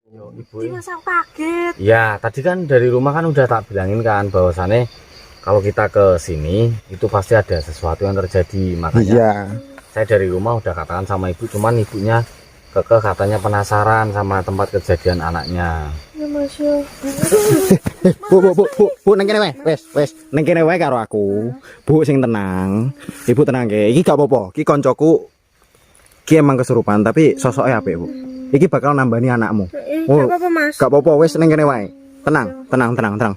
Ibu Langsung kaget. ya tadi kan dari rumah kan udah tak bilangin kan bahwasannya kalau kita ke sini itu pasti ada sesuatu yang terjadi, makanya Iya. saya dari rumah udah katakan sama ibu, cuman ibunya kekeh katanya penasaran sama tempat kejadian anaknya. Ya Mas yo. Bu, neng kene wae. Wes, neng kene wae karo aku. Bu sing tenang. Ibu tenang ge. Iki gak apa-apa. Iki koncoku ki emang kesurupan tapi sosoknya apik, Bu. Iki bakal nambani anakmu. Gak apa-apa Mas. Gak apa-apa, wes neng kene wae. Tenang. Gak apa-apa.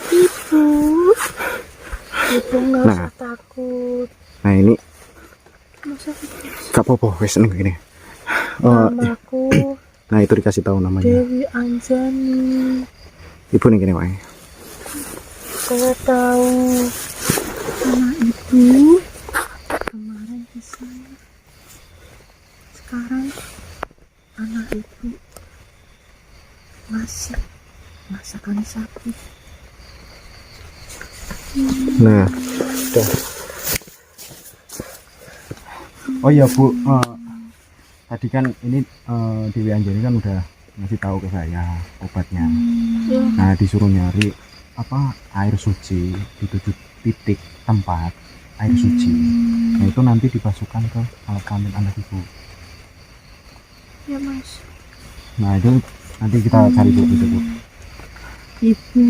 Ibu. Ibu nggak usah takut. Nah, ini Masa gak apa-apa, wes neng kene. namaku Nah, itu dikasih tahu namanya. Dewi Anjani. Ibu neng kene wae. Saya tahu anak ibu kemarin bisa. Sekarang anak ibu masih merasakan sakit. Nah, udah. Oh iya, Bu. Tadi kan ini Dewi Anjani kan udah ngasih tahu ke saya obatnya. Ya. Nah, disuruh nyari air suci di 7 titik tempat air suci. Nah, itu nanti dipasukkan ke alat kelamin anak ibu. Ya Mas. Nah, itu nanti kita cari dulu itu, Bu. Ibu.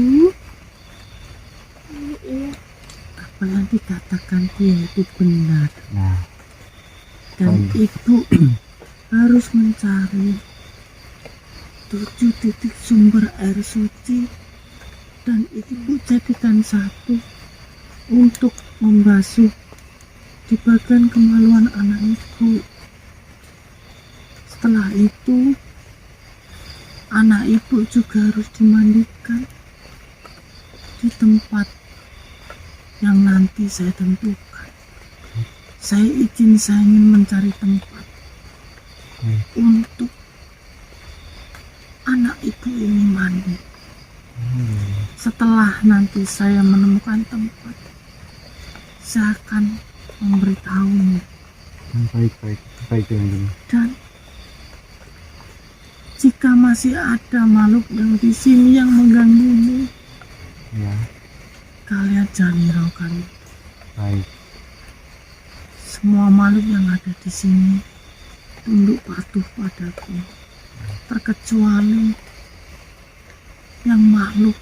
Iya. Apa yang dikatakan dia itu benar. Nah, Dan ibu harus mencari 7 titik sumber air suci dan ibu jadikan satu untuk membasuh di bagian kemaluan anak ibu. Setelah itu anak ibu juga harus dimandikan di tempat yang nanti saya tentukan. Saya ingin mencari tempat untuk anak ibu ini mandi. Setelah nanti saya menemukan tempat, saya akan memberitahumu. baik dengan Dan jika masih ada makhluk yang di sini yang mengganggumu, ya. kalian jangan hiraukan. Baik. Semua makhluk yang ada di sini tunduk patuh padaku, terkecuali yang makhluk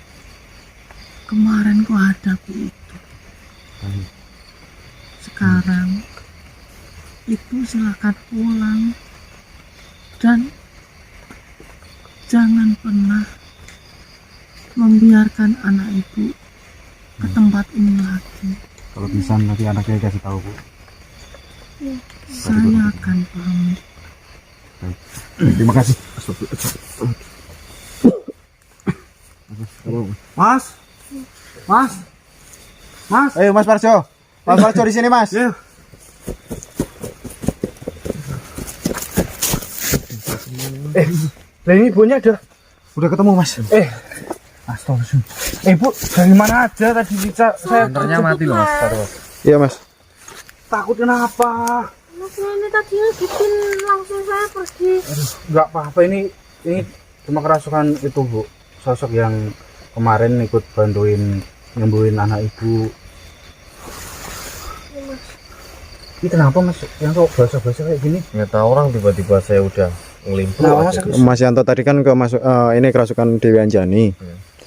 kemarin ku hadapi itu. Baik. Sekarang ibu silakan pulang dan jangan pernah membiarkan anak ibu ke tempat ini lagi. Kalau bisa nanti anaknya kasih tahu, Bu. Saya akan pamit. Baik. Terima kasih. Mas. Ayo Mas Parjo. Mas Parjo di sini, Mas. Lah ini ibunya Udah ketemu, Mas. Astagfirullah. Ibu dari mana aja tadi saya Motornya mati loh Mas. Iya, Mas. takut kenapa? Mas ini tadi bikin langsung saya pergi. Enggak apa-apa, ini cuma kerasukan itu, Bu. Sosok yang kemarin ikut bantuin nyembuhin anak ibu. Ini kenapa Mas yang kok basah-basah kayak gini? Nggak tahu orang tiba-tiba saya udah ngelimpur Kenapa, aja. Mas? Mas Yanto tadi kan ini kerasukan Dewi Anjani.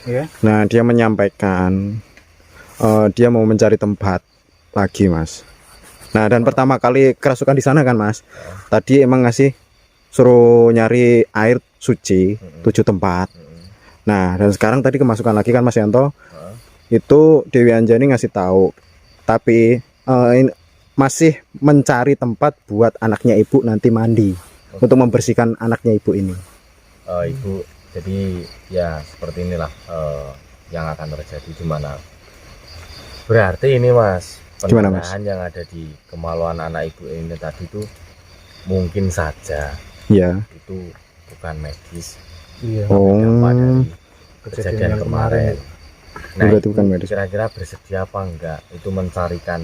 Iya. Nah, dia menyampaikan dia mau mencari tempat lagi, Mas. Nah, dan pertama kali kerasukan di sana kan, Mas. Tadi emang ngasih suruh nyari air suci 7 tempat. Nah, dan sekarang tadi kemasukan lagi kan Mas Yanto. Itu Dewi Anjani ngasih tahu. Tapi masih mencari tempat buat anaknya ibu nanti mandi untuk membersihkan anaknya ibu ini. Ibu, jadi ya seperti inilah yang akan terjadi di mana. Berarti ini Mas, Gimana, Mas? pendarahan yang ada di kemaluan anak ibu ini tadi itu mungkin saja Ya. itu bukan medis, Iya. Oh. dampak dari Kejadian kejadian yang kemarin. Nah, Berarti ibu bukan medis. kira-kira bersedia apa enggak itu mencarikan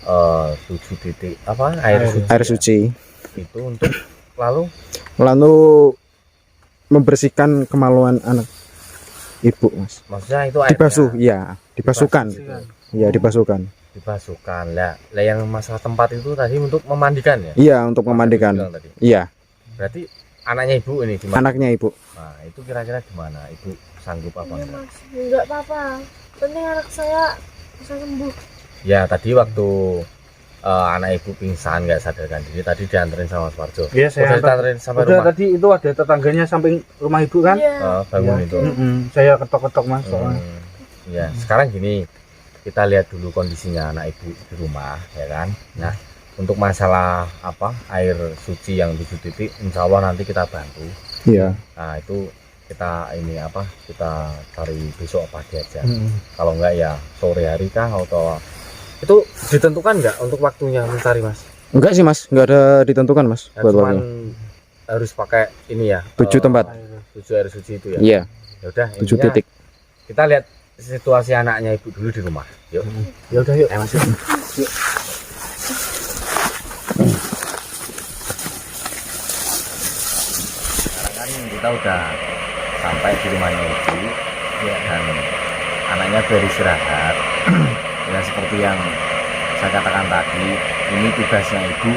7 titik apa air suci, Air suci. itu untuk lalu Lalu membersihkan kemaluan anak ibu mas. Maksudnya itu airnya Dibasuh, iya, dibasuhkan, gitu. iya dibasuhkan, Dibasuhkan lah. Lah yang masalah tempat itu tadi untuk memandikan ya? iya untuk Mas memandikan, bilang tadi. iya Berarti anaknya ibu ini gimana? anaknya ibu. Nah, itu kira-kira gimana? Ibu sanggup apa Iya enggak? mas, enggak apa-apa. Penting anak saya bisa sembuh. Ya tadi waktu anak ibu pingsan nggak sadarkan diri, tadi dianterin sama Mas Parjo. Iya, saya Udah antar. dianterin sampai Udah rumah. tadi itu ada tetangganya samping rumah ibu kan? Iya. Bangun Iya. itu. Saya ketok-ketok mas soalnya. Ya, sekarang gini, kita lihat dulu kondisinya anak ibu di rumah, ya kan? Nah, untuk masalah apa air suci yang 7 titik, insya Allah nanti kita bantu. Iya, Nah, itu kita ini apa? Kita cari besok pagi aja. Mm. Kalau enggak ya sore hari kah atau itu ditentukan enggak untuk waktunya mencari mas? enggak sih mas, enggak ada ditentukan mas Ya, buat cuman waktunya. harus pakai ini ya. 7 tempat, 7 air suci itu ya. iya, Ya udah, 7 intinya titik. kita lihat situasi anaknya ibu dulu di rumah. Yuk. Ya udah yuk. Mas, yuk. Sekarang kan kita udah sampai di rumahnya ibu ya, dan anaknya beristirahat. Ya seperti yang saya katakan tadi, ini tugasnya ibu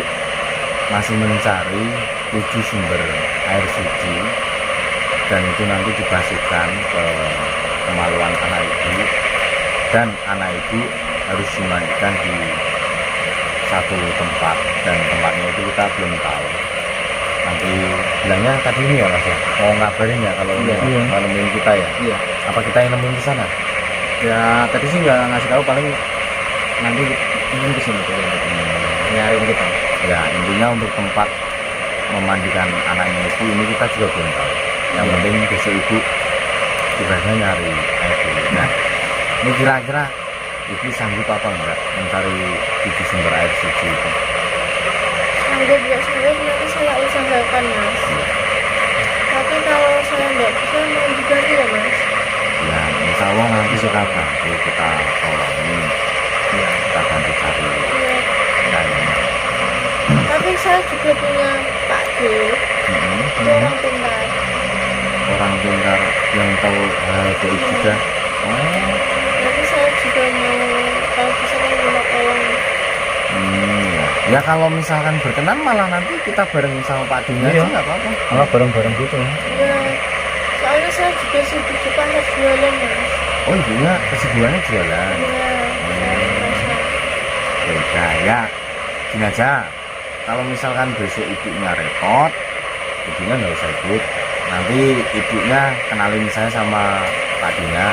masih mencari 7 sumber air suci dan itu nanti dibasuhkan ke kemaluan anak ibu, dan anak ibu harus dimandikan di satu tempat, dan tempatnya itu kita belum tahu. Nanti bilangnya tadi ini ya mas ya, mau ngabarin ya kalau Iya. mau nemuin kita ya. Iya. Apa kita yang nemuin ke sana? Ya tadi sih nggak ngasih tahu, paling nanti ingin kesini tuh nyariin kita. Ya intinya untuk tempat memandikan anaknya ibu ini kita juga belum tahu. Yang penting besok ibu tugasnya nyari air dulu. Nah, ini kira-kira ibu sanggup apa enggak mencari 7 sumber air suci itu? Sanggup nggak sanggup nanti saya usahakan mas. Tapi kalau saya nggak bisa mau diganti ya mas. Ya insya Allah nanti kita bantu, kita tolongin, ya, kita bantu cari Iya. kayaknya. Tapi saya juga punya Pak D, itu orang pintar. Orang pintar yang tahu hal gaib juga. Oh, Nanti saya juga mau kalau bisa minta tolong. ya. Ya kalau misalkan berkenan malah nanti kita bareng sama Pak Dina Iya. aja nggak apa-apa. Malah bareng-bareng gitu ya. Ya, soalnya saya juga sibuk di pasar jualan mas. Oh ibunya kesibukannya jualan. Iya, Ya udah ya, gini aja. Kalau misalkan besok ibunya repot, ibunya nggak usah ikut. Nanti ibunya kenalin saya sama Pak Dina.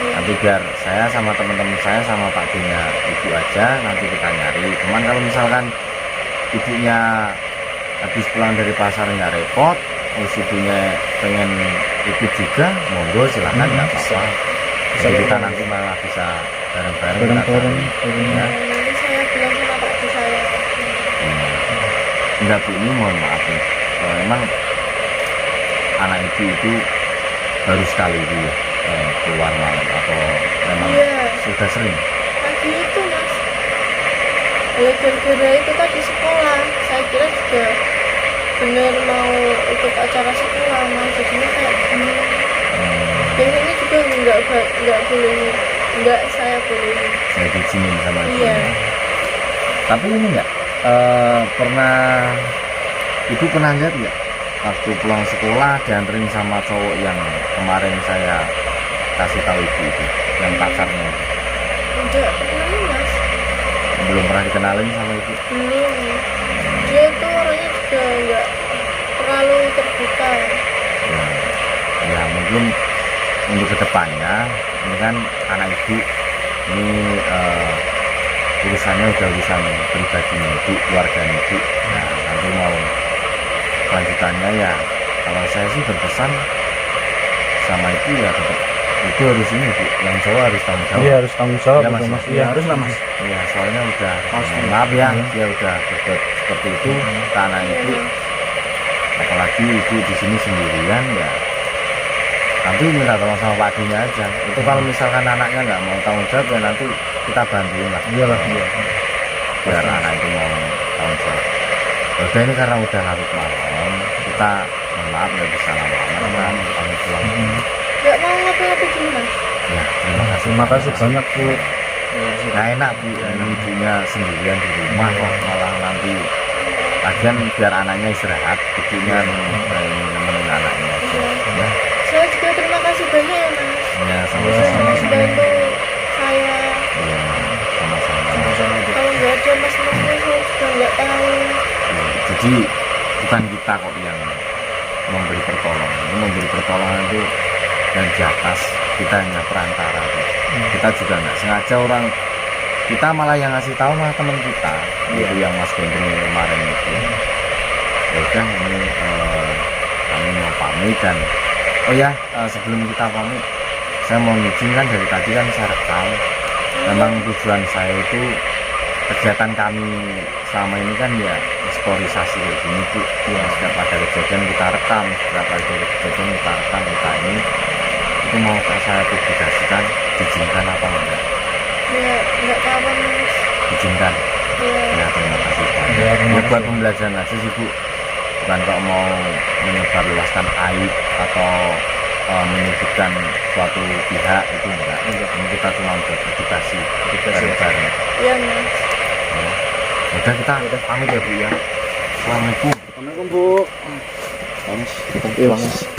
Nanti biar saya sama teman-teman saya sama Pak Dina ibu aja, nanti kita nyari. Cuman kalau misalkan ibunya habis pulang dari pasar nggak repot, terus ibunya pengen ikut juga, monggo silakan, nggak apa-apa. Jadi kita nanti malah bisa bareng-bareng. kita Bareng-bareng. cari. Ya. nanti saya bilang sama Pak D saya. Enggak bu, ini mohon maaf nih. Memang anak ibu itu baru sekali itu ya keluar malam atau memang Iya, sudah sering. pagi itu mas. Ya gara-gara itu tadi sekolah, saya kira juga bener mau ikut acara sekolah mas. Jadinya kayak gini. Biasanya juga nggak boleh, nggak saya boleh. Saya diizinin sama ibu. Iya. Tapi ini enggak pernah ibu pernah lihat nggak waktu pulang sekolah dianterin sama cowok yang kemarin saya kasih tahu ibu itu, yang pacarnya itu. Enggak pernah mas. Belum pernah dikenalin sama ibu. Belum. Dia itu orangnya juga nggak terlalu terbuka. Ya, ya mungkin untuk kedepannya ini kan anak ibu ini urusannya udah urusan pribadinya ibu, keluarganya ibu. Nah nanti mau lanjutannya ya kalau saya sih berpesan sama ibu ya tetap itu harus ini bu, yang cowok harus tanggung jawab. Iya harus tanggung jawab Iya, gitu, Mas. mas. Iya harus lah mas. Ya soalnya udah maaf ya dia udah berbuat seperti itu ke anak ibu, apalagi ibu di sini sendirian ya. Nanti minta tolong sama Pak Dina aja. Itu kalau misalkan anaknya nggak mau tanggung jawab ya nanti kita bantuin lah. Iya lah. Iya. Biar anak itu mau tanggung jawab. Udah ini karena udah larut malam, kita mohon maaf nggak bisa lama-lama, kita pamit pulang. Nggak mau ngapain dulu mas. Ya, Terima kasih banyak Bu. nggak enak Bu, ini ibunya sendirian di rumah kok malah nanti lagian biar anaknya istirahat, ibunya nemenin anaknya. Ya, Saya juga terima kasih banyak ya mas. ya Sudah sama-sama. membantu saya. Ya, sama-sama. Kalau nggak ada mas saya sudah nggak tahu. Ya, jadi bukan kita kok yang memberi pertolongan. Memberi pertolongan itu yang di atas, kita hanya perantara tuh. Kita juga nggak sengaja orang, kita malah yang ngasih tahu malah teman kita, itu yang Mas Gendeng kemarin itu. Ya udah, ini kami mau pamit dan oh ya, sebelum kita pamit saya mau izin kan dari tadi kan saya rekam. Memang tujuan saya itu kegiatan kami selama ini kan ya eksplorisasi kayak gini Bu. Ya, setiap ada kejadian kita rekam, setiap ada kejadian kita rekam, kita ini itu mau saya publikasikan, diizinkan apa enggak? Ya nggak apa-apa mas. Diizinkan. Ya. Ya, terima kasih banyak. Ya, terima Ya, buat kasih. pembelajaran aja sih Bu, bukan kok mau menyebarluaskan aib atau menyudutkan suatu pihak, itu enggak. Ini kita cuma buat edukasi bareng-bareng. Iya mas. Ya. Udah, kita pamit ya Bu ya. Assalamualaikum. Assalamualaikum Bu. Iya, Mas.